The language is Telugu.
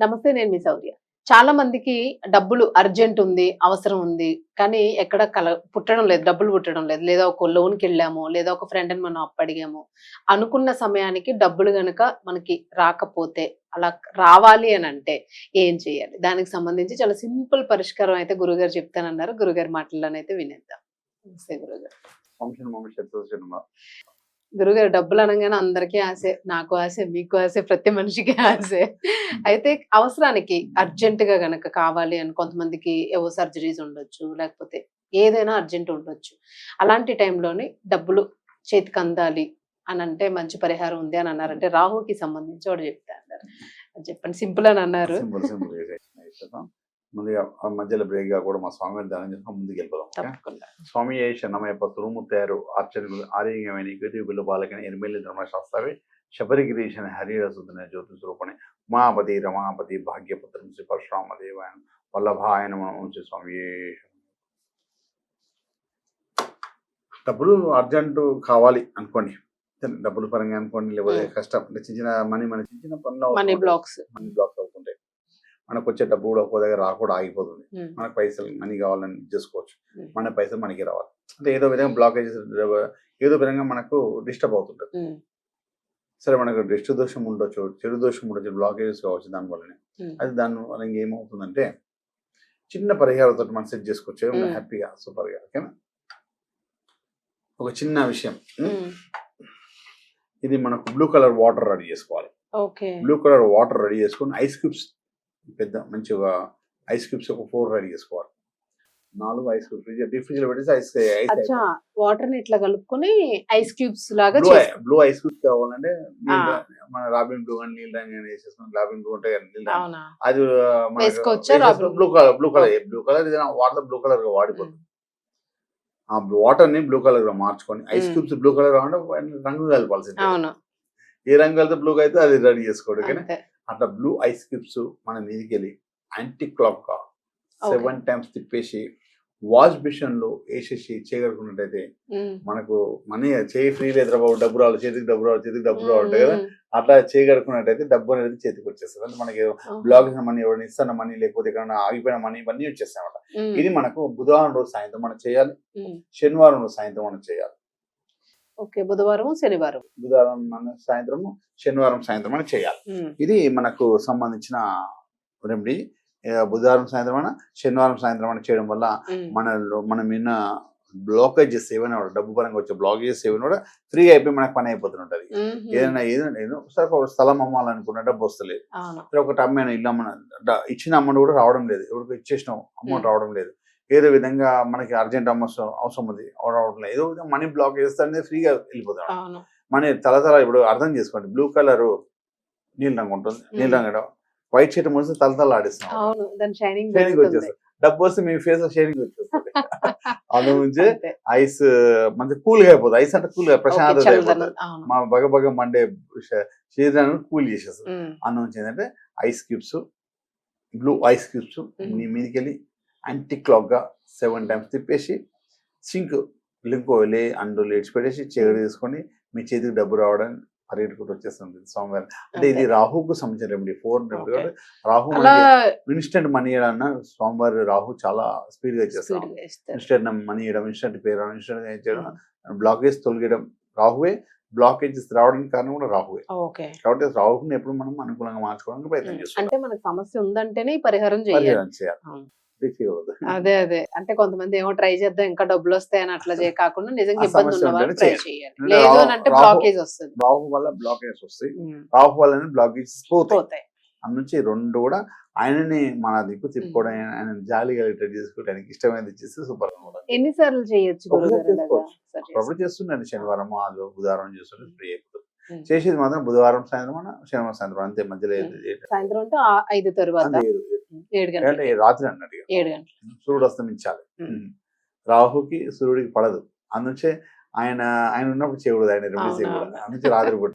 నమస్తే, నేను మీ శౌర్య. చాలా మందికి డబ్బులు అర్జెంట్ ఉంది, అవసరం ఉంది. కానీ ఎక్కడ పుట్టడం లేదు, డబ్బులు పుట్టడం లేదు. లేదా ఒక లోన్‌కి వెళ్ళాము, లేదా ఒక ఫ్రెండ్‌ని మనం అప్పడిగాము. అనుకున్న సమయానికి డబ్బులు గనక మనకి రాకపోతే, అలా రావాలి అనంటే ఏం చేయాలి? దానికి సంబంధించి చాలా సింపుల్ పరిష్కారం అయితే గురుగారు చెప్తానన్నారు. గురుగారి మాటల్లోనైతే వినేద్దాం. నమస్తే గురుగారు. గురుగారు, డబ్బులు అనగానే అందరికీ ఆశే. నాకు ఆశే, మీకు ఆశే, ప్రతి మనిషికి ఆశే. అయితే అవసరానికి అర్జెంట్ గా గనక కావాలి అని కొంతమందికి ఏవో సర్జరీస్ ఉండొచ్చు, లేకపోతే ఏదైనా అర్జెంట్ ఉండొచ్చు. అలాంటి టైంలోని డబ్బులు చేతికి అందాలి అని అంటే మంచి పరిహారం ఉంది అని అన్నారంటే రాహుకి సంబంధించి ఒకటి చెప్తా అన్నారు. అది చెప్పండి, సింపుల్ అని అన్నారు. ముందుగా మధ్యలో బ్రేక్ గా కూడా మా స్వామి దానం చేసుకుని ముందుకు వెళ్ళిపోదాం. స్వామి శరణమయ్యప్ప ತುರುಮುತ್ತಾರು ಅರ್ಚನೆಗಳು ಆರೋಗ್ಯమైన ಯುಗತಿಯುಗಲು ಬಾಲಕನ ಎರ್ಮೇಲೆ ಧರ್ಮಶಾಸ್ತ್ರವೇ ಶಬರಿಗಿರೀಶನ ಹರಿರಸುದನ ಜ್ಯೋತಿ ಸ್ವರೂಪಣೆ ಉಮಾಪತಿ ರಮಾಪತಿ ಭಾಗ್ಯಪುತ್ರ శ్రీ పరశురామ దేవాయన వల్లభాయ నమః స్వామి. డబ్బులు అర్జెంటు కావాలి అనుకోండి, డబ్బులు పరంగా అనుకోండి, లేకపోతే కష్టం అంటే చిన్న మన చిన్న పనులు మనీ బ్లాక్స్ అవుతుంటాయి. మనకు వచ్చే డబ్బు కూడా ఒక్కో దగ్గర రాకుండా ఆగిపోతుంది. మనకు పైసలు మనీ కావాలని చేసుకోవచ్చు, మన పైసలు మనకి రావాలి అంటే ఏదో విధంగా బ్లాకేజెస్, ఏదో విధంగా మనకు డిస్టర్బ్ అవుతుంటుంది. సరే, మనకు దృష్టి దోషం ఉండొచ్చు, చెడు దోషం ఉండొచ్చు, బ్లాకేజెస్ కావచ్చు. దానివల్లనే అది దానివల్ల ఏమవుతుందంటే చిన్న పరిహారంతో మనం సెట్ చేసుకోవచ్చు హ్యాపీగా, సూపర్గా. ఓకేనా? ఒక చిన్న విషయం, ఇది మనకు బ్లూ కలర్ వాటర్ రెడీ చేసుకోవాలి. బ్లూ కలర్ వాటర్ రెడీ చేసుకుని ఐస్ క్యూబ్స్, పెద్ద మంచిగా ఐస్ క్యూబ్స్ ఒక 4 రెడీ చేసుకోవాలి. 4 ఐస్ క్యూబ్స్ డీప్ ఫ్రిడ్జ్ లో పెట్టేసి ఐస్ వాటర్ ని ఇట్లా కలుపుకొని ఐస్ క్యూబ్స్ లాగా బ్లూ ఐస్ క్యూబ్స్ కావాలంటే మన రాబిన్ బ్లూ అని నీళ్ళు రంగు వేసేసుకుని, రాబిన్ బ్లూ అంటే అది బ్లూ కలర్ ఇది వాటర్ బ్లూ కలర్ గా వాడిపోతుంది. ఆ వాటర్ ని బ్లూ కలర్ గా మార్చుకొని ఐస్ క్యూబ్స్ బ్లూ కలర్ కావాలంటే రంగు కలపాల్సింది. ఏ రంగు కలితే బ్లూ అయితే అది రెడీ చేసుకోవడం. కానీ అట్లా బ్లూ ఐస్ క్యూబ్స్ మన మీదకి వెళ్ళి యాంటీ క్లాక్ గా 7 times తిప్పేసి వాష్ మిషన్ లో వేసేసి చేయగలుగుతున్నట్టయితే మనకు మనీ చేయి ఫ్రీ లేదు, డబ్బు రావాలి, చేతికి డబ్బు రావాలి కదా. అట్లా చేయగలుగుతున్నట్టయితే డబ్బు అనేది చేతికి వచ్చేస్తుంది. అంటే మనకి బ్లాక్ మనీ, ఎవరైనా ఇస్తున్న మనీ, లేకపోతే ఎక్కడైనా ఆగిపోయిన మనీ, ఇవన్నీ వచ్చేస్తాయి అన్నమాట. ఇది మనకు బుధవారం రోజు సాయంత్రం మనం చేయాలి, శనివారం రోజు సాయంత్రం మనం చేయాలి. బుధవారం సాయంత్రం, శనివారం సాయంత్రం అని చేయాలి. ఇది మనకు సంబంధించిన రెమెడీ. బుధవారం సాయంత్రం అయినా, శనివారం సాయంత్రం అని చేయడం వల్ల మనం ఏమైనా బ్లాకేజెస్ ఏమైనా డబ్బు పరంగా వచ్చే బ్లాకేజెస్ ఏమైనా కూడా ఫ్రీగా అయిపోయి మనకు పని అయిపోతుంటది. ఏదైనా ఒకసారి ఒక స్థలం అమ్మాలనుకున్న డబ్బు వస్తలేదు, ఒకటి అమ్మాయిన ఇల్లు ఇచ్చిన అమౌంట్ కూడా రావడం లేదు, ఎవరికి ఇచ్చేసిన అమౌంట్ రావడం లేదు. ఏదో విధంగా మనకి అర్జెంట్ అవసరం ఉంది, రావడం లేదు. ఏదో విధంగా మనీ బ్లాక్ చేస్తే అనేది ఫ్రీగా వెళ్ళిపోతాం. మనీ తల ఇప్పుడు అర్థం చేసుకోండి, బ్లూ కలర్ నీళ్ళ రంగు ఉంటుంది, నీళ్ళ రంగు వైట్ షర్ట్ మూసి తల ఆడిస్తున్నాం, షైనింగ్ వచ్చేస్తుంది. డబ్బు వస్తే మీ ఫేస్ లో షైనింగ్ వచ్చేస్తుంది. అందు నుంచి ఐస్ మంచి కూల్ గా అయిపోతుంది. ఐస్ అంటే కూల్ గా ప్రశాంతత అయిపోతుంది. మా బగ మండే శరీరాన్ని కూల్ చేసేస్తుంది. అందు నుంచి ఏంటంటే ice cubes, blue ice cubes మీ మీదకి వెళ్ళి యాంటీ క్లాక్ గా 7 times తిప్పేసి సింక్ లింక్ వెళ్ళి అండులు ఇడిచిపెట్టేసి చీకటి తీసుకొని మీ చేతికి డబ్బు రావడం పరిగెట్టుకుంటూ వచ్చేస్తుంది స్వామివారి. అంటే ఇది రాహుకు సంబంధించిన remedy. 4 remedy. Rahu instant money ఇవ్వడం, స్వామివారి రాహు చాలా స్పీడ్ గా చేస్తాం. ఇన్స్టెంట్ మనీ ఇవ్వడం, ఇన్స్టెంట్ పేరు, ఇన్స్టెంట్ చేయడం, బ్లాకేజ్ తొలగడం. రాహువే బ్లాకేజెస్ రావడానికి కారణం కూడా రాహువే. కాబట్టి రాహుని ఎప్పుడు మనం అనుకూలంగా మార్చుకోవడానికి ప్రయత్నం చేస్తాం. అంటే మనకు సమస్య ఉందంటేనే పరిహారం చేయాలి. అదే అంటే కొంతమంది ఏమో ట్రై చేద్దాం ఇంకా డబ్బులు వస్తాయని అట్లా కాకుండా నిజంగా ఇబ్బంది ఉన్న వాళ్ళు ట్రై చేయాలి. లేదు అని అంటే బ్లాకేజ్ వస్తుంది. రాహు వల్ల బ్లాకేజ్ వస్తాయి, రాహు వల్ల బ్లాకేజ్ పోతాయి. అందుంచి 2 కూడా ఆయనని మన దిక్కు తిప్పుకోవడం, ఆయన జాలి కలిగేటట్టు చేసుకోవడానికి ఇష్టమైనది చేస్తే సూపర్ గా ఉంటుంది. ఎన్నిసార్లు చేయొచ్చు? అప్పుడు చేస్తుండండి, శనివారం బుధవారం చేస్తుంటే ఫ్రీ అయిపోతుంది. చేసేది మాత్రం బుధవారం సాయంత్రం, శనివారం సాయంత్రం, అంతే. మధ్యలో సాయంత్రం అంటే 5 తర్వాత 7 గంటలు, రాత్రి అన్నట్టుగా 7 గంటలు సూర్యుడు అస్తమించాలి. రాహుకి సూర్యుడికి పడదు. అందుచే ఆయన ఉన్నప్పుడు చేయకూడదు, ఆయన రెమెడీ చేయకూడదు. అందుకే రాత్రి